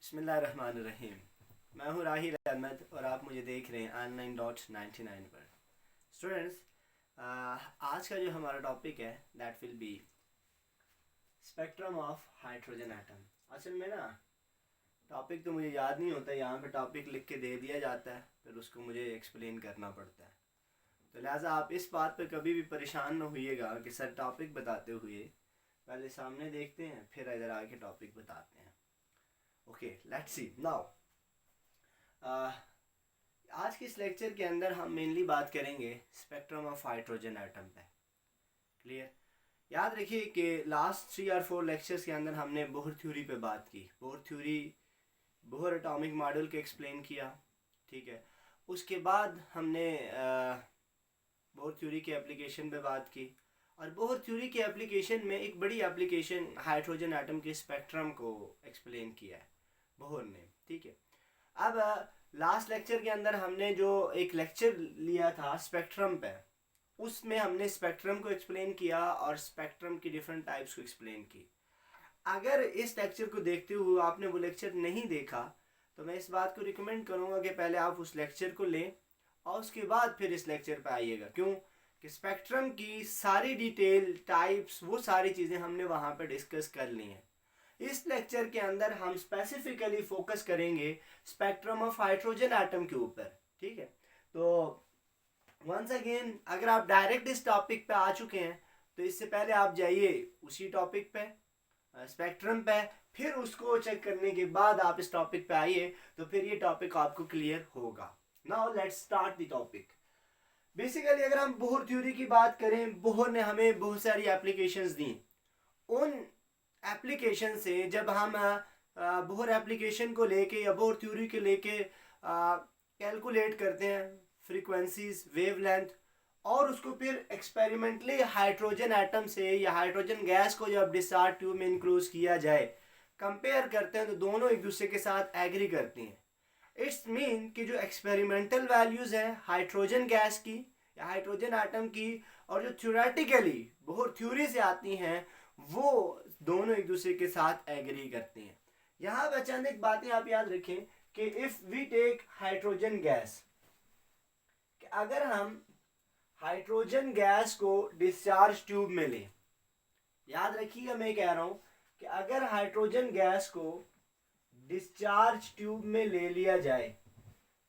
बिस्मिल्लाहिर्रहमानिर्रहीम। मैं हूँ राहिल अहमद और आप मुझे देख रहे हैं online.99 पर। स्टूडेंट्स, आज का जो हमारा टॉपिक है that will B spectrum of hydrogen atom. असल में ना टॉपिक तो मुझे याद नहीं होता, यहाँ पे टॉपिक लिख के दे दिया जाता है, फिर उसको मुझे एक्सप्लेन करना पड़ता है। तो लिहाजा आप इस बात पे कभी भी परेशान न होइएगा कि सर टॉपिक बताते हुए पहले सामने देखते हैं फिर इधर आके टॉपिक बताते हैं। Okay, let's see now. आज के इस लेक्चर के अंदर हम मेनली बात करेंगे स्पेक्ट्रम ऑफ हाइड्रोजन एटम पे। क्लियर? याद रखिए कि लास्ट 3 और 4 लेक्चर्स के अंदर हमने बोहर थ्योरी पे बात की। Bohr theory, Bohr atomic model को एक्सप्लेन किया, ठीक है। उसके बाद हमने बोहर थ्योरी के एप्लीकेशन पे बात की, और बोहर थ्योरी के एप्लीकेशन में एक बड़ी एप्लीकेशन हाइड्रोजन एटम के स्पेक्ट्रम को एक्सप्लेन किया है बोहर ने, ठीक है। अब लास्ट लेक्चर के अंदर हमने जो एक लेक्चर लिया था स्पेक्ट्रम पे, उसमें हमने स्पेक्ट्रम को एक्सप्लेन किया और स्पेक्ट्रम की डिफरेंट टाइप्स को एक्सप्लेन की। अगर इस लेक्चर को देखते हुए आपने वो लेक्चर नहीं देखा तो मैं इस बात को रिकमेंड करूँगा कि पहले आप उस लेक्चर को लें और उसके बाद फिर इस लेक्चर पे आइएगा। क्यों कि स्पेक्ट्रम की सारी डिटेल, टाइप्स, वो सारी चीज़ें हमने वहाँ पे डिस्कस कर ली हैं। इस लेक्चर के अंदर हम स्पेसिफिकली फोकस करेंगे स्पेक्ट्रम ऑफ हाइड्रोजन एटम के ऊपर, ठीक है। तो वंस अगेन, अगर आप डायरेक्ट इस टॉपिक पे आ चुके हैं तो इससे पहले आप जाइए उसी टॉपिक पे, स्पेक्ट्रम पे, फिर उसको चेक करने के बाद आप इस टॉपिक पे आइए तो फिर ये टॉपिक आपको क्लियर होगा। Now let's start the topic. Basically अगर हम बोहर थ्योरी की बात करें, बोहर ने हमें बहुत सारी एप्लीकेशंस दी। उन एप्लीकेशन से जब हम बोहर एप्लीकेशन को लेके या बोहर थ्योरी को लेके कैलकुलेट करते हैं फ्रीक्वेंसीज, वेवलेंथ, और उसको फिर एक्सपेरिमेंटली हाइड्रोजन एटम से या हाइड्रोजन गैस को जब डिस्चार्ज ट्यूब में इंक्लूज किया जाए, कंपेयर करते हैं तो दोनों एक दूसरे के साथ एग्री करती हैं। इट्स मीन कि जो एक्सपेरिमेंटल वैल्यूज़ हैं हाइड्रोजन गैस की या हाइड्रोजन एटम की, और जो थ्योरेटिकली बोहर थ्योरी से आती हैं, वो दोनों एक दूसरे के साथ एग्री करती हैं। यहाँ पे चंद एक बातें आप याद रखें कि if we take hydrogen gas, कि अगर हम हाइड्रोजन गैस को डिस्चार्ज ट्यूब में लें, याद रखिएगा मैं कह रहा हूँ कि अगर हाइड्रोजन गैस को डिस्चार्ज ट्यूब में ले लिया जाए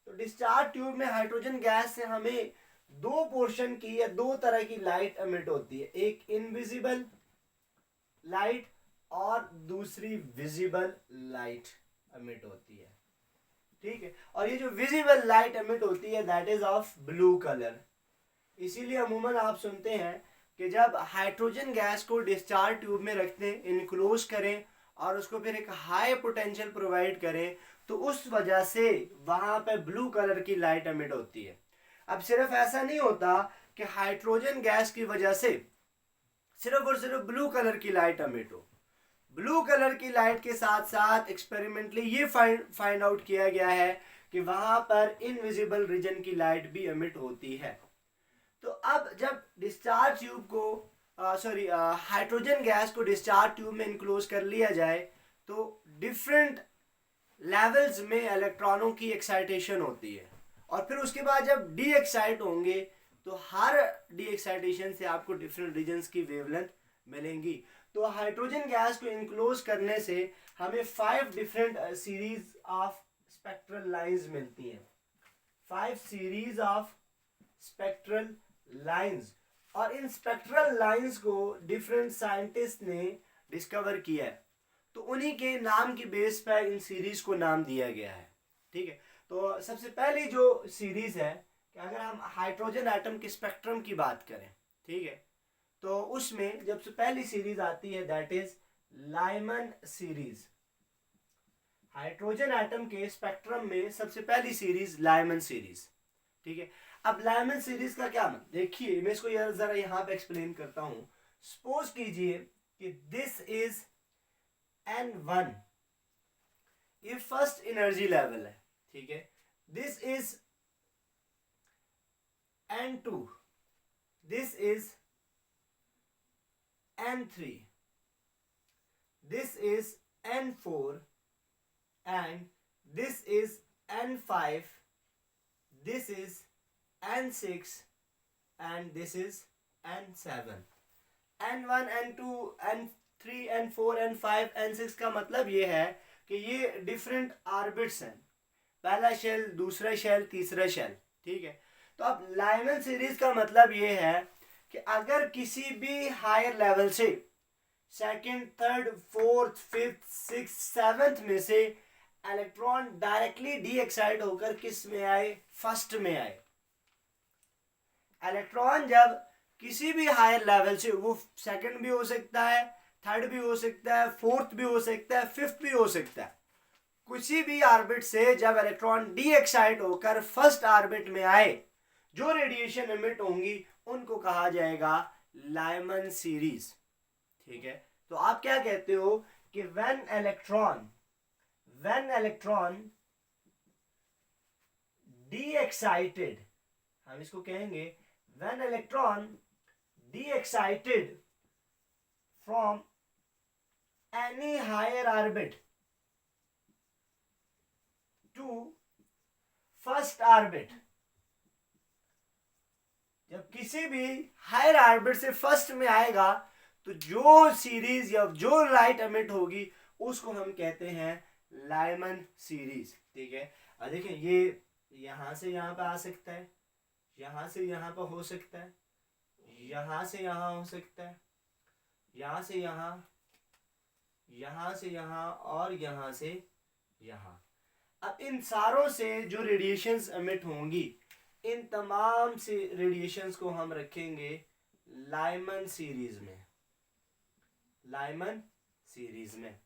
तो डिस्चार्ज ट्यूब में हाइड्रोजन गैस से हमें दो पोर्शन की या दो तरह की लाइट एमिट होती है, एक इनविजिबल लाइट और दूसरी विजिबल लाइट एमिट होती है, ठीक है। और ये जो विजिबल लाइट एमिट होती है that is of blue colour. इसीलिए अमूमन आप सुनते हैं कि जब हाइड्रोजन गैस को डिस्चार्ज ट्यूब में रखते हैं, इनक्लोज करें और उसको फिर एक हाई पोटेंशियल प्रोवाइड करें, तो उस वजह से वहां पे ब्लू कलर की लाइट एमिट होती है। अब सिर्फ ऐसा नहीं होता कि हाइड्रोजन गैस की वजह से सिर्फ और सिर्फ ब्लू कलर की लाइट एमिट हो। ब्लू कलर की लाइट के साथ साथ एक्सपेरिमेंटली ये फाइंड आउट किया गया है कि वहां पर इनविजिबल रीजन की लाइट भी एमिट होती है। तो अब जब डिस्चार्ज ट्यूब को हाइड्रोजन गैस को डिस्चार्ज ट्यूब में इनक्लोज कर लिया जाए तो डिफरेंट लेवल्स में इलेक्ट्रॉनों की एक्साइटेशन होती है, और फिर उसके बाद जब डी एक्साइट होंगे तो हर डी एक्साइटेशन से आपको डिफरेंट रीजन्स की वेवलेंथ मिलेंगी। तो हाइड्रोजन गैस को इनक्लोज करने से हमें 5 different series of spectral lines मिलती हैं, 5 सीरीज ऑफ स्पेक्ट्रल लाइंस। और इन स्पेक्ट्रल लाइंस को डिफरेंट साइंटिस्ट ने डिस्कवर किया है, तो उन्हीं के नाम की बेस पर इन सीरीज को नाम दिया गया है, ठीक है। तो सबसे पहली जो सीरीज है कि अगर हम हाइड्रोजन एटम के स्पेक्ट्रम की बात करें, ठीक है, तो उसमें जब से पहली सीरीज आती है that is Lyman series. Hydrogen atom के स्पेक्ट्रम में सबसे पहली सीरीज लाइमन सीरीज, ठीक है। अब लाइमन सीरीज का क्या मतलब, देखिए मैं इसको जरा यहां पे एक्सप्लेन करता हूं। सपोज कीजिए कि दिस इज N1, ये फर्स्ट एनर्जी लेवल है, ठीक है। This is N2, this is N3, this is N4, and this is N5, this is N6 and this is N7. N1, N2, N3, N4, N5, N6 का मतलब ये है कि ये डिफरेंट ऑर्बिट्स हैं, पहला शेल, दूसरा शेल, तीसरा शेल, ठीक है। तो अब लाइमन सीरीज का मतलब ये है कि अगर किसी भी हायर लेवल से second, third, fourth, fifth, six, seventh में से इलेक्ट्रॉन डायरेक्टली डी एक्साइट होकर किस में आए, फर्स्ट में आए। इलेक्ट्रॉन जब किसी भी हायर लेवल से, वो सेकंड भी हो सकता है, थर्ड भी हो सकता है, फोर्थ भी हो सकता है, फिफ्थ भी हो सकता है, किसी भी ऑर्बिट से जब इलेक्ट्रॉन डी एक्साइट होकर फर्स्ट ऑर्बिट में आए, जो रेडिएशन एमिट होंगी उनको कहा जाएगा लाइमन सीरीज, ठीक है। तो आप क्या कहते हो कि व्हेन इलेक्ट्रॉन डी एक्साइटेड, हम इसको कहेंगे when electron de excited from any higher orbit to first orbit, जब किसी भी हायर ऑर्बिट से फर्स्ट में आएगा तो जो सीरीज या जो लाइट एमिट होगी उसको हम कहते हैं लाइमन सीरीज, ठीक है। अब देखिए ये यहां से यहां पे आ सकता है, यहां से यहां पर हो सकता है, यहां से यहां हो सकता है, यहां से यहां, यहां से यहां और यहां से यहां। अब इन सारों से जो रेडिएशंस एमिट होंगी, इन तमाम से रेडिएशंस को हम रखेंगे लाइमन सीरीज में, लाइमन सीरीज में।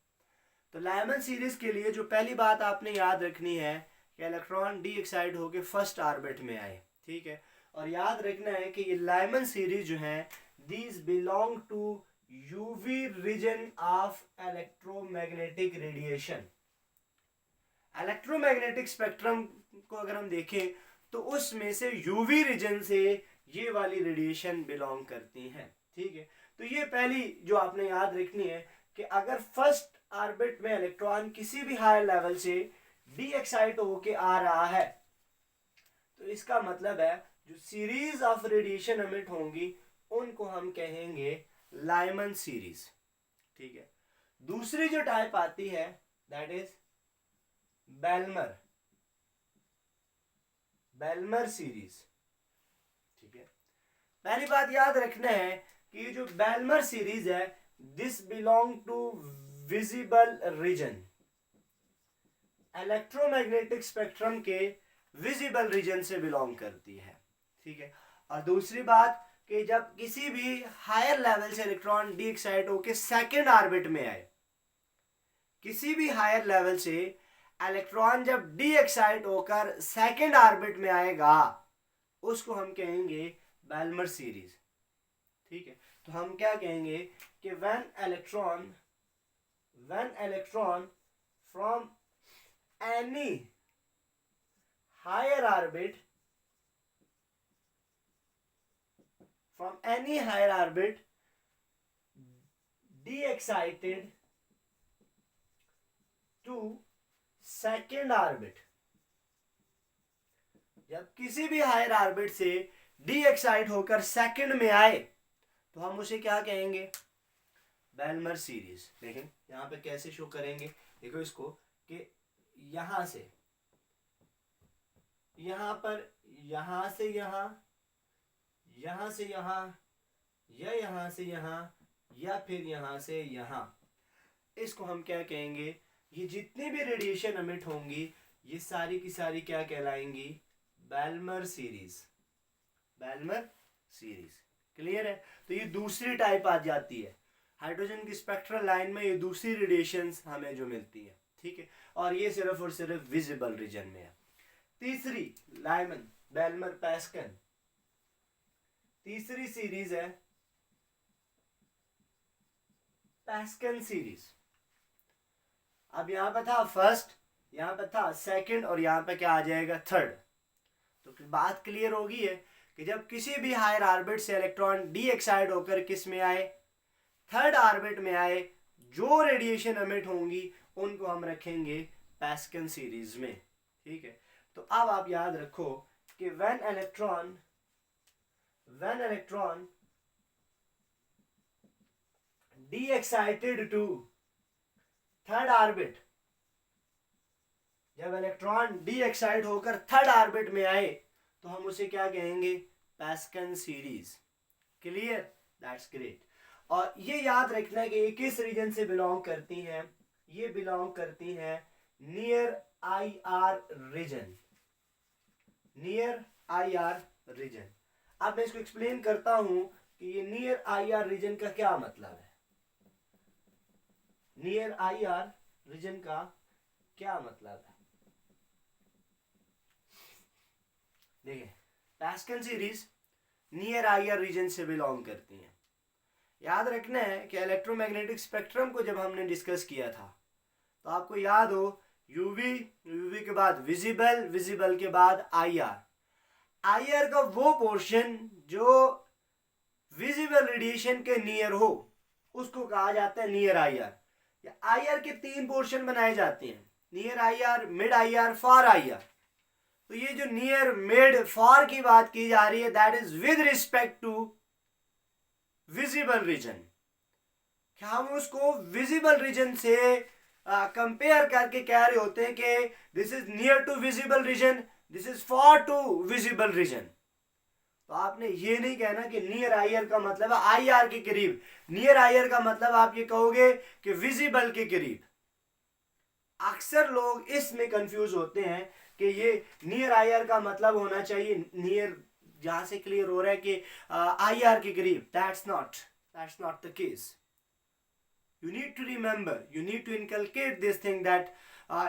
तो लाइमन सीरीज के लिए जो पहली बात आपने याद रखनी है कि इलेक्ट्रॉन डी एक्साइट होकर फर्स्ट ऑर्बिट में आए, ठीक है। और याद रखना है कि ये लाइमन सीरीज जो है, these belong to UV region of electromagnetic radiation. Electromagnetic spectrum को अगर हम देखें तो उसमें से यूवी रीजन से ये वाली रेडिएशन बिलोंग करती हैं, ठीक है। तो ये पहली जो आपने याद रखनी है कि अगर फर्स्ट ऑर्बिट में इलेक्ट्रॉन किसी भी हायर लेवल से डी एक्साइट होके आ रहा है तो इसका मतलब है जो सीरीज ऑफ रेडिएशन एमिट होंगी उनको हम कहेंगे लाइमन सीरीज, ठीक है। दूसरी जो टाइप आती है दैट इज बेलमर सीरीज, ठीक है। पहली बात याद रखना है कि जो बेलमर सीरीज है, this belong to visible region, electromagnetic spectrum के विजिबल रीजन से बिलोंग करती है, ठीक है। और दूसरी बात कि जब किसी भी हायर लेवल से इलेक्ट्रॉन डी एक्साइट होकर सेकेंड ऑर्बिट में आए, किसी भी हायर लेवल से इलेक्ट्रॉन जब डी एक्साइट होकर सेकेंड ऑर्बिट में आएगा उसको हम कहेंगे बेलमर सीरीज, ठीक है। तो हम क्या कहेंगे कि when electron from any higher orbit de excited to second orbit, जब किसी भी हायर ऑर्बिट से डी एक्साइट होकर सेकेंड में आए तो हम उसे क्या कहेंगे, बेलमर सीरीज। लेकिन यहां पे कैसे शो करेंगे, देखो इसको कि यहां से यहां पर, यहां से यहां, यहां से यहां, या यहां से यहां, या फिर यहां से यहां, इसको हम क्या कहेंगे, ये जितनी भी रेडिएशन एमिट होंगी ये सारी की सारी क्या कहलाएंगी, बेलमर सीरीज, बेलमर सीरीज, क्लियर है। तो ये दूसरी टाइप आ जाती है, हाइड्रोजन की स्पेक्ट्रल लाइन में ये दूसरी रेडिएशंस हमें जो मिलती है, ठीक है। और ये सिर्फ और सिर्फ विजिबल रीजन में है। तीसरी लाइमन बेलमर पैस्कन, तीसरी सीरीज है पैस्कन सीरीज। अब यहां पर था फर्स्ट, यहां पर था सेकंड और यहां पर क्या आ जाएगा, थर्ड। तो बात क्लियर होगी है कि जब किसी भी हायर ऑर्बिट से इलेक्ट्रॉन डी एक्साइट होकर किस में आए, थर्ड ऑर्बिट में आए, जो रेडिएशन एमिट होंगी उनको हम रखेंगे पैस्कल सीरीज में, ठीक है। तो अब आप याद रखो कि when electron de excited to third orbit, जब इलेक्ट्रॉन डी एक्साइट होकर थर्ड ऑर्बिट में आए तो हम उसे क्या कहेंगे, Paschen series. Clear, that's great. और ये याद रखना कि ये किस रीजन से बिलोंग करती हैं, ये बिलोंग करती हैं near I R region, near I R region. अब मैं इसको एक्सप्लेन करता हूं कि ये नियर आई आर रीजन का क्या मतलब है। नियर आई आर रीजन का क्या मतलब है, देखिए Paschen series near I R region से बिलोंग करती हैं। याद रखना है कि इलेक्ट्रोमैग्नेटिक स्पेक्ट्रम को जब हमने डिस्कस किया था तो आपको याद हो यूवी के बाद विजिबल, विजिबल के बाद आईआर, आईआर का वो पोर्शन जो विजिबल रेडिएशन के नियर हो उसको कहा जाता है नियर आईआर। आईआर के 3 पोर्शन बनाए जाते हैं, नियर आईआर, मिड आईआर, फार आईआर। तो ये जो नियर, मिड, फार की बात की जा रही है that is with respect to visible region. क्या हम उसको विजिबल रीजन से कंपेयर करके कह रहे होते हैं कि this is near to visible region, this is far to visible region. तो आपने ये नहीं कहना कि नियर आईआर का मतलब है आईआर के करीब, नियर आईआर का मतलब आप ये कहोगे कि विजिबल के करीब। अक्सर लोग इसमें कंफ्यूज होते हैं कि ये नियर आईआर का मतलब होना चाहिए नियर, जहां से क्लियर हो रहा है कि आईआर के करीब। That's not the case. You need to remember, you need to inculcate this thing that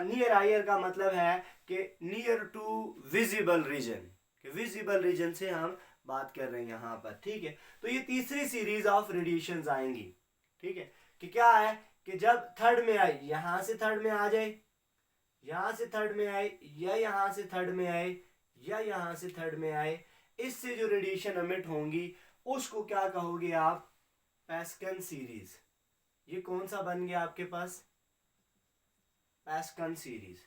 near IR का मतलब है कि near to visible region, कि visible region से हम बात कर रहे हैं यहाँ पर, ठीक है। तो ये तीसरी सीरीज ऑफ रेडिएशंस आएंगी, ठीक है, कि क्या है कि जब थर्ड में आए, यहाँ से थर्ड में आ जाए, यहाँ से थर्ड में आए, या यहाँ से थर्ड में आए, या यहाँ से थर्ड में आए, इससे जो रेडिएशन एमिट होंगी उसको क्या कहोगे आप, पैस्कल सीरीज। ये कौन सा बन गया आपके पास, पैस्कल सीरीज,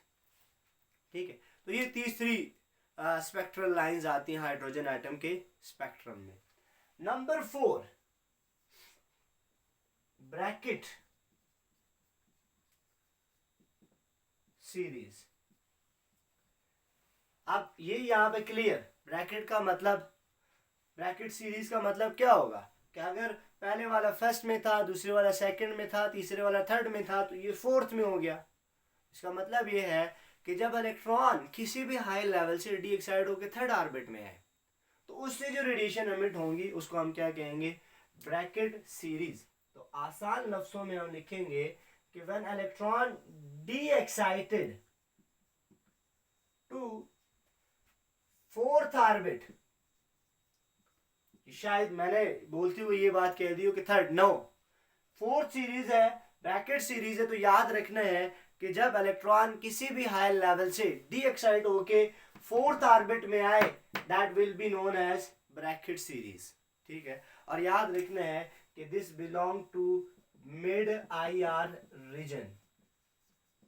ठीक है। तो ये तीसरी स्पेक्ट्रल लाइंस आती हैं हाइड्रोजन एटम के स्पेक्ट्रम में। Number 4 Brackett series. अब ये यहां पे क्लियर, ब्रैकेट का मतलब, ब्रैकेट सीरीज का मतलब क्या होगा कि अगर पहले वाला फर्स्ट में था, दूसरे वाला सेकंड में था, तीसरे वाला थर्ड में था, तो ये फोर्थ में हो गया। इसका मतलब ये है कि जब इलेक्ट्रॉन किसी भी हाई लेवल से डी एक्साइड होकर थर्ड ऑर्बिट में आए तो उससे जो रेडिएशन एमिट होंगी उसको हम क्या कहेंगे, ब्रैकेट सीरीज। तो आसान लफ्जों में हम लिखेंगे कि when electron de excited to fourth orbit, शायद मैंने बोलते हुए ये बात कह दी हो कि थर्ड, नो, फोर्थ सीरीज है, ब्रैकेट सीरीज है। तो याद रखना है कि जब इलेक्ट्रॉन किसी भी हाई लेवल से डी एक्साइट होके फोर्थ ऑर्बिट में आए that will be known as Brackett series, ठीक है। और याद रखना है कि this belong to mid IR region,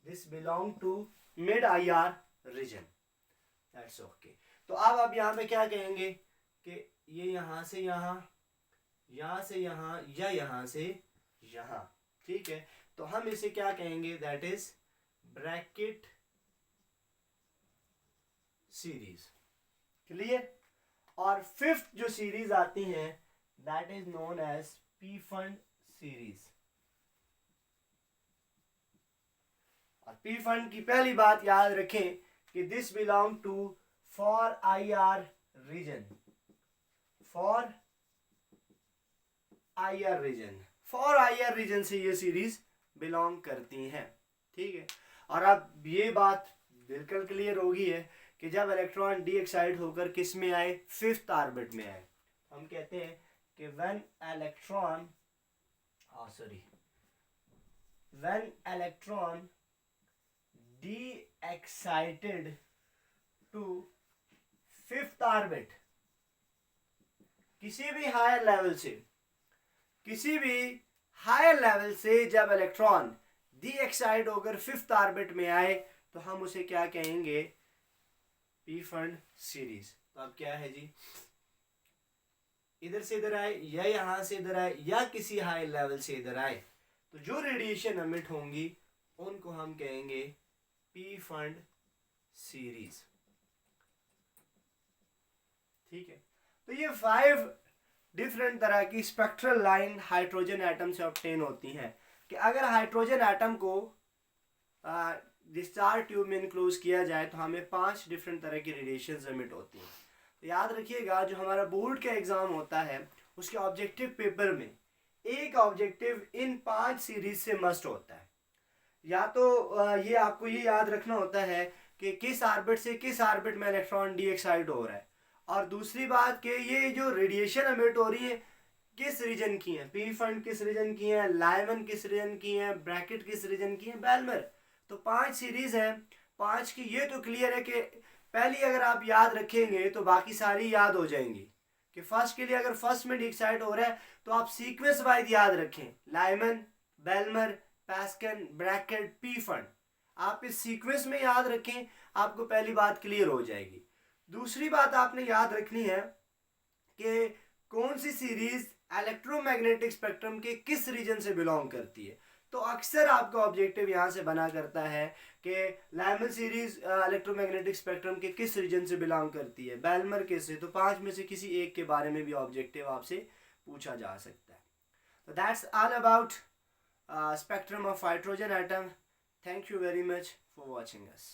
this belong to mid IR region, that's okay. तो अब आप यहाँ पे क्या कहेंगे कि ये यहां से यहां, यहां से यहां, या यहां से यहां, ठीक है। तो हम इसे क्या कहेंगे, that is bracket series, clear. और फिफ्थ जो सीरीज आती है that is known as P fund series. और पी फंड की पहली बात याद रखें कि this belong to for IR region, for IR region, for IR region से ये सीरीज बिलोंग करती हैं, ठीक है। और अब ये बात बिल्कुल क्लियर होगी है कि जब इलेक्ट्रॉन डी एक्साइट होकर किस में आए, फिफ्थ ऑर्बिट में आए, हम कहते हैं कि when electron de excited to fifth orbit, किसी भी हायर लेवल से, किसी भी हायर लेवल से जब इलेक्ट्रॉन डी एक्साइट होकर फिफ्थ ऑर्बिट में आए तो हम उसे क्या कहेंगे, पी फंड सीरीज। तो अब क्या है जी, इधर से इधर आए या यहाँ से इधर आए या किसी हाई लेवल से इधर आए, तो जो रेडिएशन एमिट होंगी उनको हम कहेंगे पी फंड सीरीज। ठीक है, तो ये 5 डिफरेंट तरह की स्पेक्ट्रल लाइन हाइड्रोजन एटम से ऑब्टेन होती हैं कि अगर हाइड्रोजन एटम को डिस्चार्ज ट्यूब में इनक्लोज किया जाए तो हमें 5 डिफरेंट तरह की रेडिएशन एमिट होती हैं। तो याद रखिएगा, जो हमारा बोर्ड का एग्ज़ाम होता है उसके ऑब्जेक्टिव पेपर में एक ऑब्जेक्टिव इन 5 सीरीज से मस्ट होता है। या तो ये आपको ये याद रखना होता है कि किस ऑर्बिट से किस ऑर्बिट में इलेक्ट्रॉन डी एक्साइड हो रहा है, और दूसरी बात कि ये जो रेडिएशन एमिट हो रही है किस रीजन की है, पी फंड किस रीजन की है, लाइमन किस रीजन की है, ब्रैकेट किस रीजन की है, बेलमर। तो 5 सीरीज है, 5 की। ये तो क्लियर है कि पहली अगर आप याद रखेंगे तो बाकी सारी याद हो जाएंगी। कि फर्स्ट के लिए अगर फर्स्ट में डिसाइड हो रहा है तो आप सीक्वेंस वाइज याद रखें, लाइमन, बेलमर, पैस्कन, ब्रैकेट, पी फंड। आप इस सीक्वेंस में याद रखें, आपको पहली बात क्लियर हो जाएगी। दूसरी बात आपने याद रखनी है कि कौन सी सीरीज इलेक्ट्रोमैग्नेटिक स्पेक्ट्रम के किस रीजन से बिलोंग करती है। तो अक्सर आपका ऑब्जेक्टिव यहाँ से बना करता है कि लाइमन सीरीज इलेक्ट्रोमैग्नेटिक स्पेक्ट्रम के किस रीजन से बिलोंग करती है, बेलमर के से। तो 5 में से किसी एक के बारे में भी ऑब्जेक्टिव आपसे पूछा जा सकता है। तो that's all about spectrum of hydrogen atom. Thank you very much for watching us.